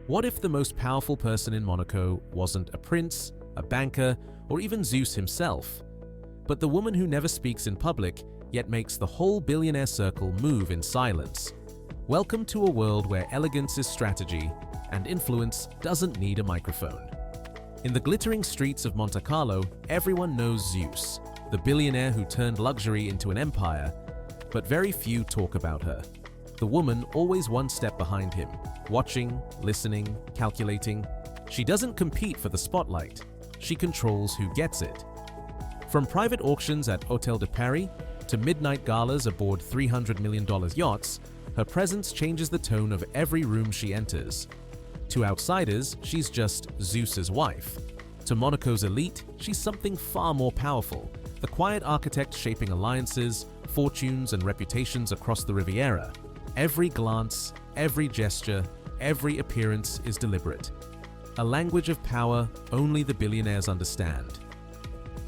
What if the most powerful person in Monaco wasn't a prince, a banker, or even Zeus himself, but the woman who never speaks in public yet makes the whole billionaire circle move in silence? Welcome to a world where elegance is strategy and influence doesn't need a microphone. In the glittering streets of Monte Carlo, everyone knows Zeus, the billionaire who turned luxury into an empire, but very few talk about her. The woman always one step behind him, watching, listening, calculating. She doesn't compete for the spotlight. She controls who gets it. From private auctions at Hôtel de Paris to midnight galas aboard $300 million yachts, her presence changes the tone of every room she enters. To outsiders, she's just Zeus's wife. To Monaco's elite, she's something far more powerful, the quiet architect shaping alliances, fortunes, and reputations across the Riviera. Every glance, every gesture, every appearance is deliberate. A language of power only the billionaires understand.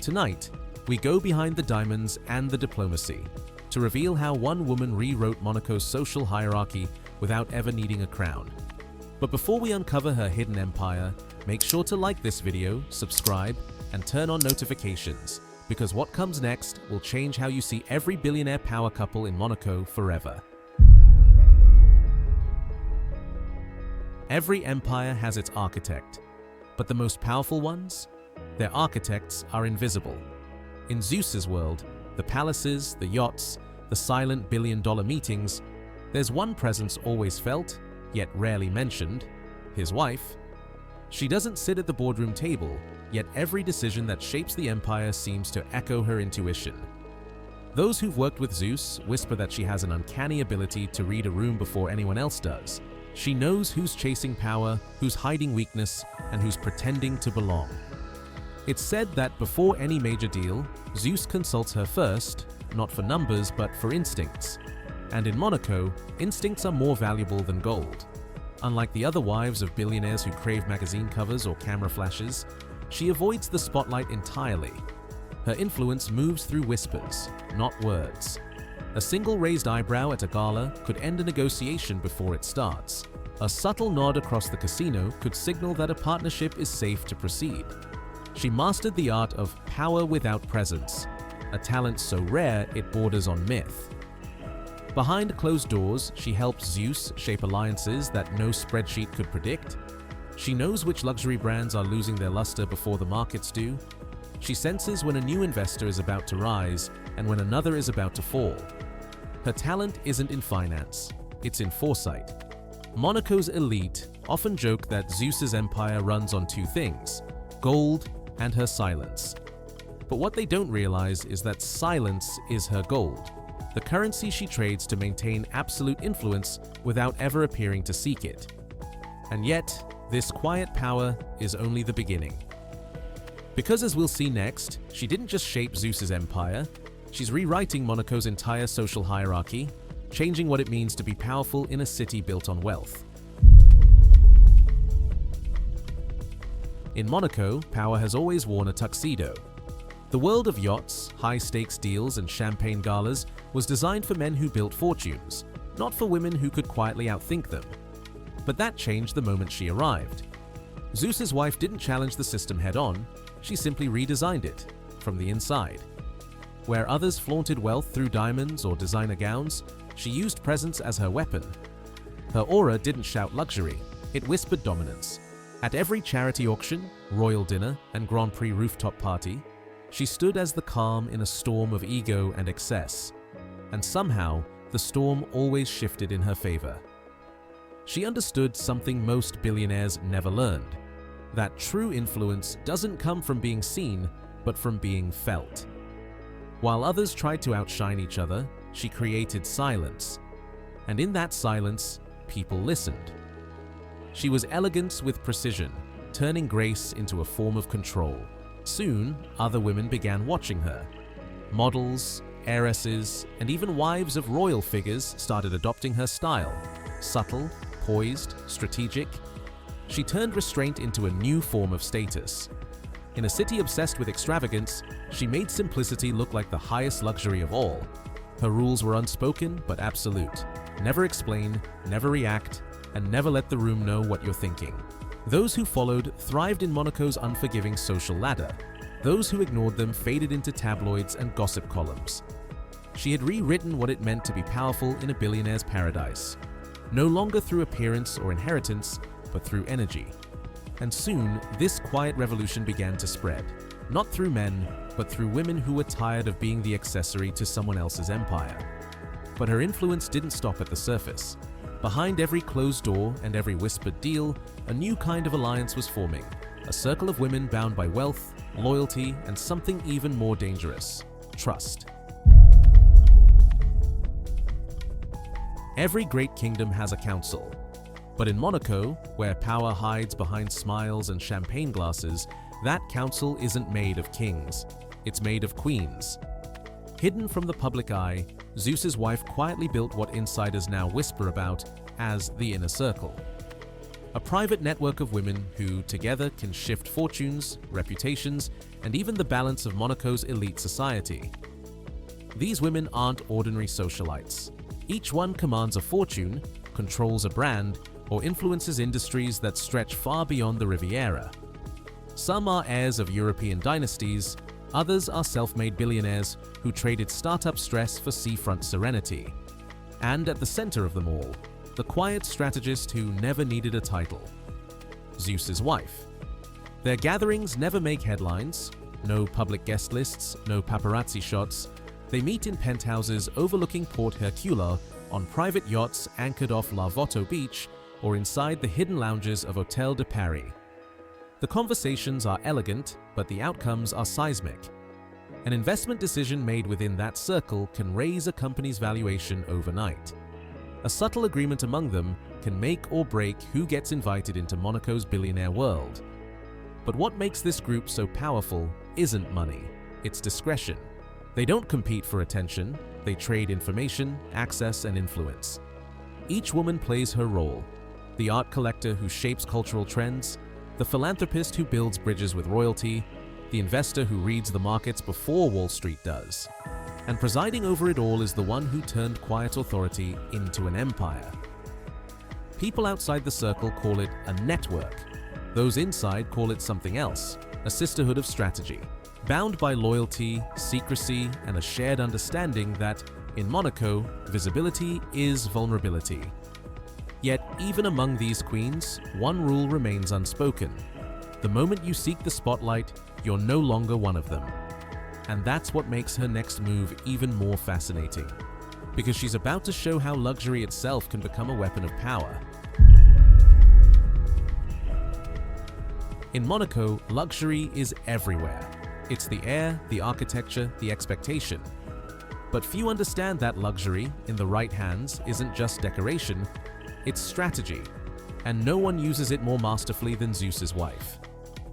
Tonight, we go behind the diamonds and the diplomacy to reveal how one woman rewrote Monaco's social hierarchy without ever needing a crown. But before we uncover her hidden empire, make sure to like this video, subscribe, and turn on notifications, because what comes next will change how you see every billionaire power couple in Monaco forever. Every empire has its architect, but the most powerful ones? Their architects are invisible. In Zeus's world, the palaces, the yachts, the silent billion-dollar meetings, there's one presence always felt, yet rarely mentioned: his wife. She doesn't sit at the boardroom table, yet every decision that shapes the empire seems to echo her intuition. Those who've worked with Zeus whisper that she has an uncanny ability to read a room before anyone else does. She knows who's chasing power, who's hiding weakness, and who's pretending to belong. It's said that before any major deal, Zeus consults her first, not for numbers but for instincts. And in Monaco, instincts are more valuable than gold. Unlike the other wives of billionaires who crave magazine covers or camera flashes, she avoids the spotlight entirely. Her influence moves through whispers, not words. A single raised eyebrow at a gala could end a negotiation before it starts. A subtle nod across the casino could signal that a partnership is safe to proceed. She mastered the art of power without presence, a talent so rare it borders on myth. Behind closed doors, she helps Zeus shape alliances that no spreadsheet could predict. She knows which luxury brands are losing their luster before the markets do. She senses when a new investor is about to rise and when another is about to fall. Her talent isn't in finance, it's in foresight. Monaco's elite often joke that Zeus's empire runs on two things: gold and her silence. But what they don't realize is that silence is her gold, the currency she trades to maintain absolute influence without ever appearing to seek it. And yet, this quiet power is only the beginning. Because as we'll see next, she didn't just shape Zeus's empire, she's rewriting Monaco's entire social hierarchy, changing what it means to be powerful in a city built on wealth. In Monaco, power has always worn a tuxedo. The world of yachts, high-stakes deals, and champagne galas was designed for men who built fortunes, not for women who could quietly outthink them. But that changed the moment she arrived. Zeus's wife didn't challenge the system head-on, she simply redesigned it, from the inside. Where others flaunted wealth through diamonds or designer gowns, she used presence as her weapon. Her aura didn't shout luxury, it whispered dominance. At every charity auction, royal dinner, and Grand Prix rooftop party, she stood as the calm in a storm of ego and excess. And somehow, the storm always shifted in her favor. She understood something most billionaires never learned: that true influence doesn't come from being seen, but from being felt. While others tried to outshine each other, she created silence. And in that silence, people listened. She was elegance with precision, turning grace into a form of control. Soon, other women began watching her. Models, heiresses, and even wives of royal figures started adopting her style. Subtle, poised, strategic. She turned restraint into a new form of status. In a city obsessed with extravagance, she made simplicity look like the highest luxury of all. Her rules were unspoken but absolute. Never explain, never react, and never let the room know what you're thinking. Those who followed thrived in Monaco's unforgiving social ladder. Those who ignored them faded into tabloids and gossip columns. She had rewritten what it meant to be powerful in a billionaire's paradise. No longer through appearance or inheritance, but through energy. And soon, this quiet revolution began to spread. Not through men, but through women who were tired of being the accessory to someone else's empire. But her influence didn't stop at the surface. Behind every closed door and every whispered deal, a new kind of alliance was forming. A circle of women bound by wealth, loyalty, and something even more dangerous: trust. Every great kingdom has a council. But in Monaco, where power hides behind smiles and champagne glasses, that council isn't made of kings. It's made of queens. Hidden from the public eye, Zeus's wife quietly built what insiders now whisper about as the inner circle. A private network of women who, together, can shift fortunes, reputations, and even the balance of Monaco's elite society. These women aren't ordinary socialites. Each one commands a fortune, controls a brand, or influences industries that stretch far beyond the Riviera. Some are heirs of European dynasties, others are self-made billionaires who traded startup stress for seafront serenity. And at the center of them all, the quiet strategist who never needed a title: Zeus's wife. Their gatherings never make headlines, no public guest lists, no paparazzi shots. They meet in penthouses overlooking Port Hercule, on private yachts anchored off La Voto Beach, or inside the hidden lounges of Hotel de Paris. The conversations are elegant, but the outcomes are seismic. An investment decision made within that circle can raise a company's valuation overnight. A subtle agreement among them can make or break who gets invited into Monaco's billionaire world. But what makes this group so powerful isn't money, it's discretion. They don't compete for attention, they trade information, access, and influence. Each woman plays her role: the art collector who shapes cultural trends, the philanthropist who builds bridges with royalty, the investor who reads the markets before Wall Street does. And presiding over it all is the one who turned quiet authority into an empire. People outside the circle call it a network. Those inside call it something else: a sisterhood of strategy, bound by loyalty, secrecy, and a shared understanding that, in Monaco, visibility is vulnerability. Yet, even among these queens, one rule remains unspoken. The moment you seek the spotlight, you're no longer one of them. And that's what makes her next move even more fascinating, because she's about to show how luxury itself can become a weapon of power. In Monaco, luxury is everywhere. It's the air, the architecture, the expectation. But few understand that luxury, in the right hands, isn't just decoration, it's strategy. And no one uses it more masterfully than Zeus's wife.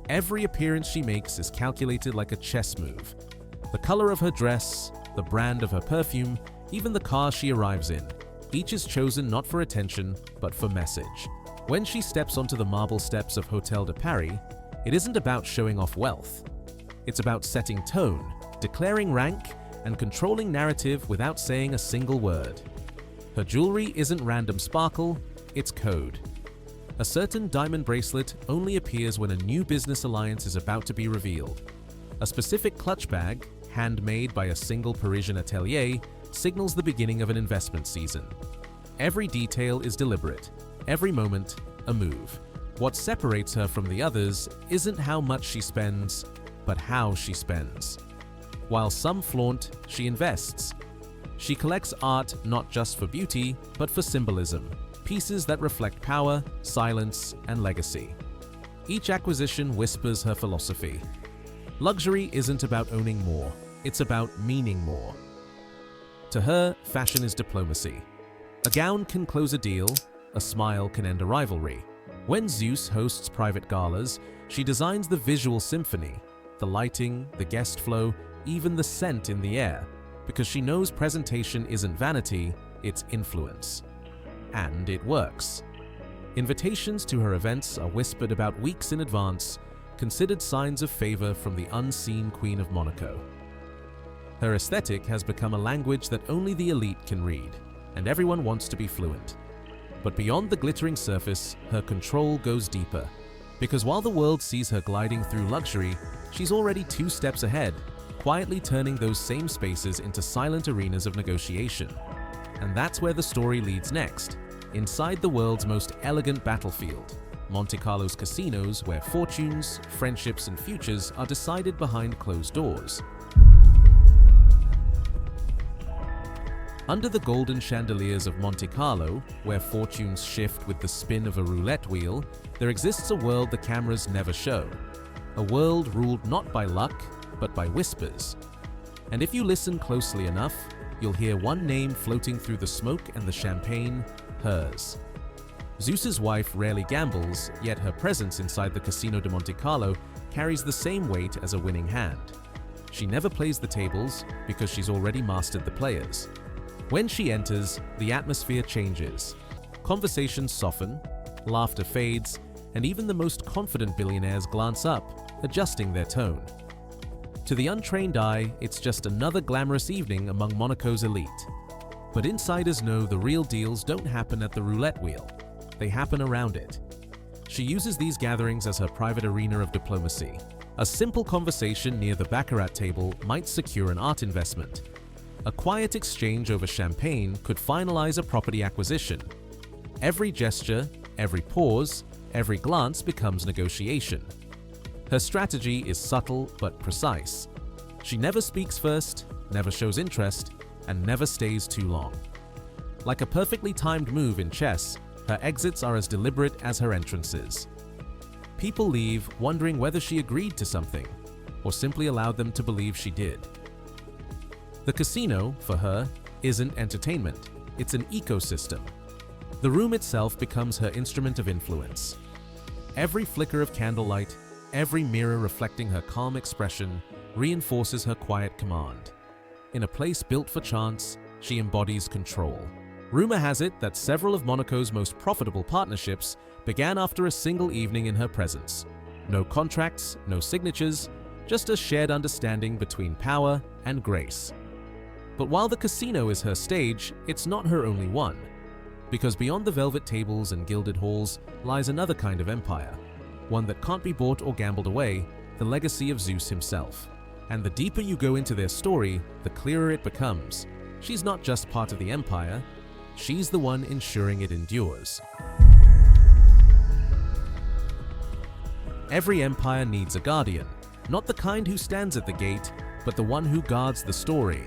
Every appearance she makes is calculated like a chess move. The color of her dress, the brand of her perfume, even the car she arrives in, each is chosen not for attention, but for message. When she steps onto the marble steps of Hotel de Paris, it isn't about showing off wealth. It's about setting tone, declaring rank, and controlling narrative without saying a single word. Her jewelry isn't random sparkle, it's code. A certain diamond bracelet only appears when a new business alliance is about to be revealed. A specific clutch bag, handmade by a single Parisian atelier, signals the beginning of an investment season. Every detail is deliberate, every moment a move. What separates her from the others isn't how much she spends, but how she spends. While some flaunt, she invests. She collects art not just for beauty, but for symbolism, pieces that reflect power, silence, and legacy. Each acquisition whispers her philosophy. Luxury isn't about owning more, it's about meaning more. To her, fashion is diplomacy. A gown can close a deal, a smile can end a rivalry. When Zeus hosts private galas, she designs the visual symphony, the lighting, the guest flow, even the scent in the air, because she knows presentation isn't vanity, it's influence. And it works. Invitations to her events are whispered about weeks in advance, considered signs of favor from the unseen Queen of Monaco. Her aesthetic has become a language that only the elite can read, and everyone wants to be fluent. But beyond the glittering surface, her control goes deeper. Because while the world sees her gliding through luxury, she's already 2 steps ahead, quietly turning those same spaces into silent arenas of negotiation. And that's where the story leads next, inside the world's most elegant battlefield, Monte Carlo's casinos, where fortunes, friendships, and futures are decided behind closed doors. Under the golden chandeliers of Monte Carlo, where fortunes shift with the spin of a roulette wheel, there exists a world the cameras never show. A world ruled not by luck, but by whispers. And if you listen closely enough, you'll hear one name floating through the smoke and the champagne, hers. Zeus's wife rarely gambles, yet her presence inside the Casino de Monte Carlo carries the same weight as a winning hand. She never plays the tables because she's already mastered the players. When she enters, the atmosphere changes. Conversations soften, laughter fades, and even the most confident billionaires glance up, adjusting their tone. To the untrained eye, it's just another glamorous evening among Monaco's elite. But insiders know the real deals don't happen at the roulette wheel. They happen around it. She uses these gatherings as her private arena of diplomacy. A simple conversation near the baccarat table might secure an art investment. A quiet exchange over champagne could finalize a property acquisition. Every gesture, every pause, every glance becomes negotiation. Her strategy is subtle but precise. She never speaks first, never shows interest, and never stays too long. Like a perfectly timed move in chess, her exits are as deliberate as her entrances. People leave wondering whether she agreed to something, or simply allowed them to believe she did. The casino, for her, isn't entertainment, it's an ecosystem. The room itself becomes her instrument of influence. Every flicker of candlelight, every mirror reflecting her calm expression, reinforces her quiet command. In a place built for chance, she embodies control. Rumor has it that several of Monaco's most profitable partnerships began after a single evening in her presence. No contracts, no signatures, just a shared understanding between power and grace. But while the casino is her stage, it's not her only one. Because beyond the velvet tables and gilded halls lies another kind of empire, one that can't be bought or gambled away, the legacy of Zeus himself. And the deeper you go into their story, the clearer it becomes. She's not just part of the empire, she's the one ensuring it endures. Every empire needs a guardian, not the kind who stands at the gate, but the one who guards the story.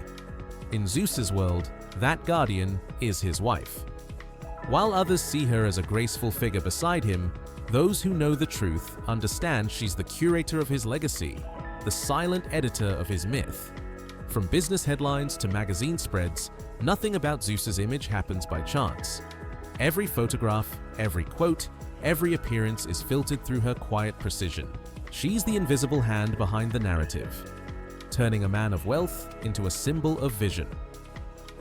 In Zeus's world, that guardian is his wife. While others see her as a graceful figure beside him, those who know the truth understand she's the curator of his legacy, the silent editor of his myth. From business headlines to magazine spreads, nothing about Zeus's image happens by chance. Every photograph, every quote, every appearance is filtered through her quiet precision. She's the invisible hand behind the narrative, turning a man of wealth into a symbol of vision.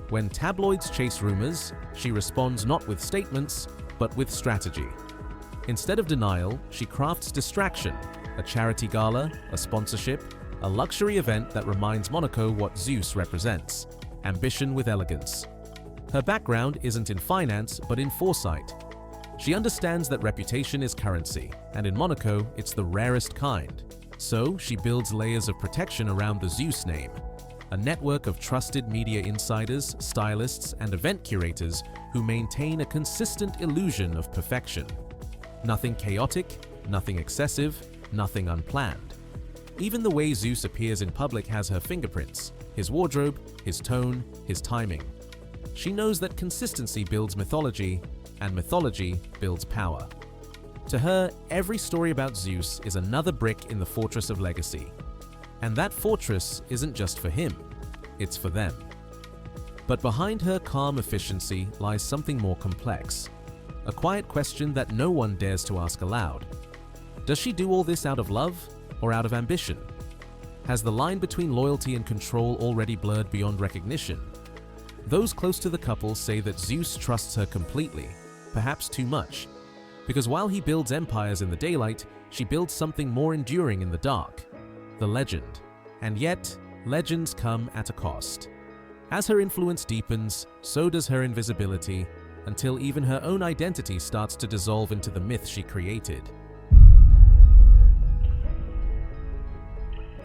When tabloids chase rumors, she responds not with statements, but with strategy. Instead of denial, she crafts distraction, a charity gala, a sponsorship, a luxury event that reminds Monaco what Zeus represents: ambition with elegance. Her background isn't in finance, but in foresight. She understands that reputation is currency, and in Monaco, it's the rarest kind. So, she builds layers of protection around the Zeus name, a network of trusted media insiders, stylists, and event curators who maintain a consistent illusion of perfection. Nothing chaotic, nothing excessive, nothing unplanned. Even the way Zeus appears in public has her fingerprints, his wardrobe, his tone, his timing. She knows that consistency builds mythology, and mythology builds power. To her, every story about Zeus is another brick in the fortress of legacy. And that fortress isn't just for him, it's for them. But behind her calm efficiency lies something more complex. A quiet question that no one dares to ask aloud. Does she do all this out of love or out of ambition? Has the line between loyalty and control already blurred beyond recognition? Those close to the couple say that Zeus trusts her completely, perhaps too much. Because while he builds empires in the daylight, she builds something more enduring in the dark: the legend. And yet, legends come at a cost. As her influence deepens, so does her invisibility, until even her own identity starts to dissolve into the myth she created.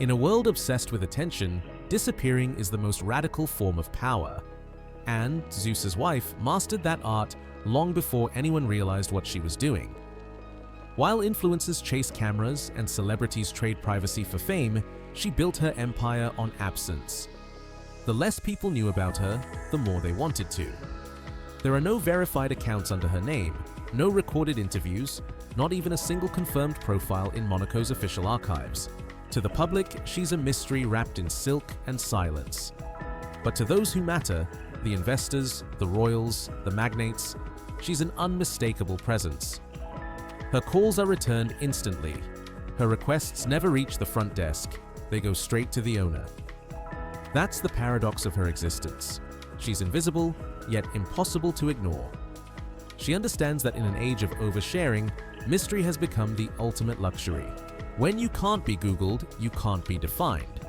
In a world obsessed with attention, disappearing is the most radical form of power. And Zeus's wife mastered that art long before anyone realized what she was doing. While influencers chase cameras and celebrities trade privacy for fame, she built her empire on absence. The less people knew about her, the more they wanted to. There are no verified accounts under her name, no recorded interviews, not even a single confirmed profile in Monaco's official archives. To the public, she's a mystery wrapped in silk and silence. But to those who matter, the investors, the royals, the magnates, she's an unmistakable presence. Her calls are returned instantly. Her requests never reach the front desk. They go straight to the owner. That's the paradox of her existence. She's invisible, yet impossible to ignore. She understands that in an age of oversharing, mystery has become the ultimate luxury. When you can't be Googled, you can't be defined.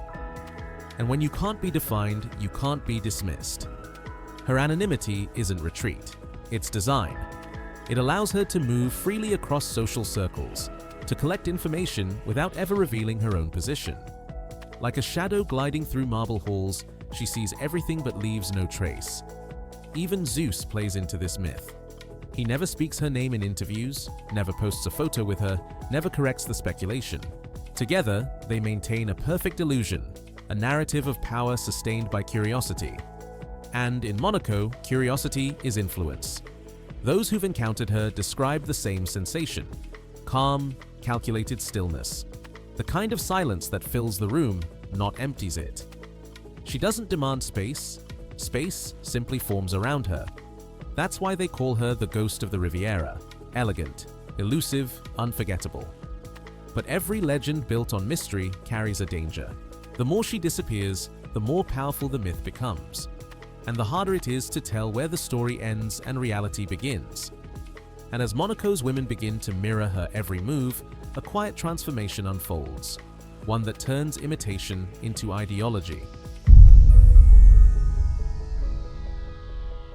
And when you can't be defined, you can't be dismissed. Her anonymity isn't retreat, it's design. It allows her to move freely across social circles, to collect information without ever revealing her own position. Like a shadow gliding through marble halls, she sees everything but leaves no trace. Even Zeus plays into this myth. He never speaks her name in interviews, never posts a photo with her, never corrects the speculation. Together, they maintain a perfect illusion, a narrative of power sustained by curiosity. And in Monaco, curiosity is influence. Those who've encountered her describe the same sensation: calm, calculated stillness. The kind of silence that fills the room, not empties it. She doesn't demand space. Space simply forms around her. That's why they call her the ghost of the Riviera, elegant, elusive, unforgettable. But every legend built on mystery carries a danger. The more she disappears, the more powerful the myth becomes. And the harder it is to tell where the story ends and reality begins. And as Monaco's women begin to mirror her every move, a quiet transformation unfolds, one that turns imitation into ideology.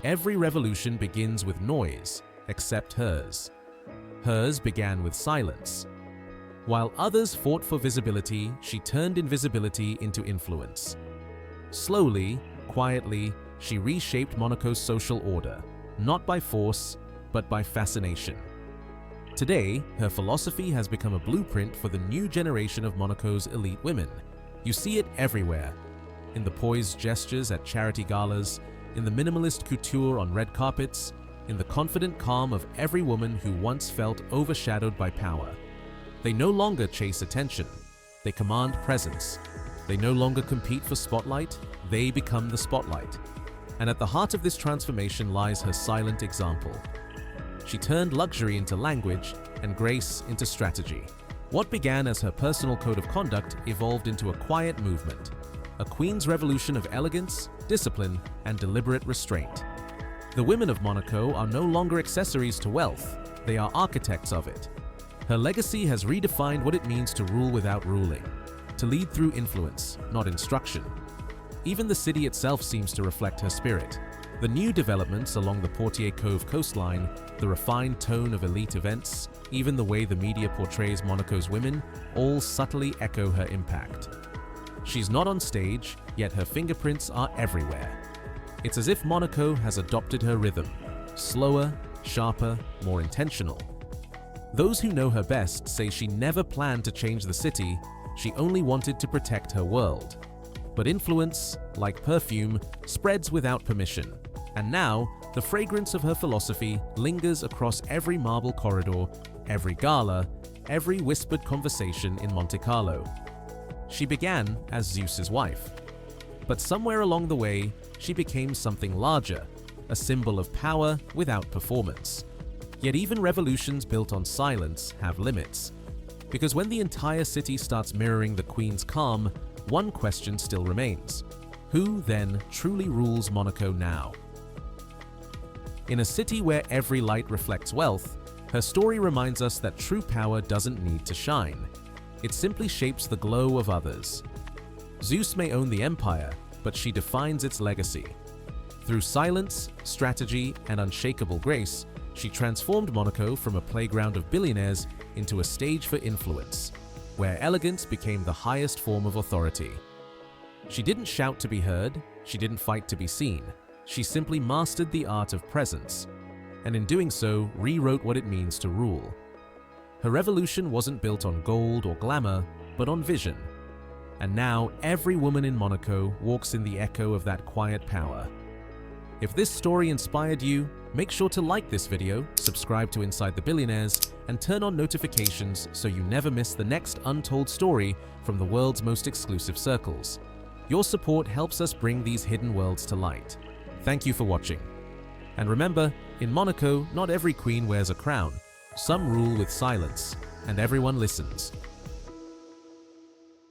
Every revolution begins with noise, except hers. Hers began with silence. While others fought for visibility, she turned invisibility into influence. Slowly, quietly, she reshaped Monaco's social order, not by force, but by fascination. Today, her philosophy has become a blueprint for the new generation of Monaco's elite women. You see it everywhere, in the poised gestures at charity galas, in the minimalist couture on red carpets, in the confident calm of every woman who once felt overshadowed by power. They no longer chase attention, they command presence. They no longer compete for spotlight, they become the spotlight. And at the heart of this transformation lies her silent example. She turned luxury into language and grace into strategy. What began as her personal code of conduct evolved into a quiet movement, a queen's revolution of elegance, discipline, and deliberate restraint. The women of Monaco are no longer accessories to wealth, they are architects of it. Her legacy has redefined what it means to rule without ruling, to lead through influence, not instruction. Even the city itself seems to reflect her spirit. The new developments along the Portier Cove coastline, the refined tone of elite events, even the way the media portrays Monaco's women, all subtly echo her impact. She's not on stage, yet her fingerprints are everywhere. It's as if Monaco has adopted her rhythm, slower, sharper, more intentional. Those who know her best say she never planned to change the city, she only wanted to protect her world. But influence, like perfume, spreads without permission. And now, the fragrance of her philosophy lingers across every marble corridor, every gala, every whispered conversation in Monte Carlo. She began as Zeus's wife. But somewhere along the way, she became something larger, a symbol of power without performance. Yet even revolutions built on silence have limits. Because when the entire city starts mirroring the queen's calm, one question still remains. Who then truly rules Monaco now? In a city where every light reflects wealth, her story reminds us that true power doesn't need to shine. It simply shapes the glow of others. Zeus may own the empire, but she defines its legacy. Through silence, strategy, and unshakable grace, she transformed Monaco from a playground of billionaires into a stage for influence, where elegance became the highest form of authority. She didn't shout to be heard, she didn't fight to be seen. She simply mastered the art of presence, and in doing so, rewrote what it means to rule. Her revolution wasn't built on gold or glamour, but on vision. And now, every woman in Monaco walks in the echo of that quiet power. If this story inspired you, make sure to like this video, subscribe to Inside the Billionaires, and turn on notifications so you never miss the next untold story from the world's most exclusive circles. Your support helps us bring these hidden worlds to light. Thank you for watching. And remember, in Monaco, not every queen wears a crown. Some rule with silence, and everyone listens.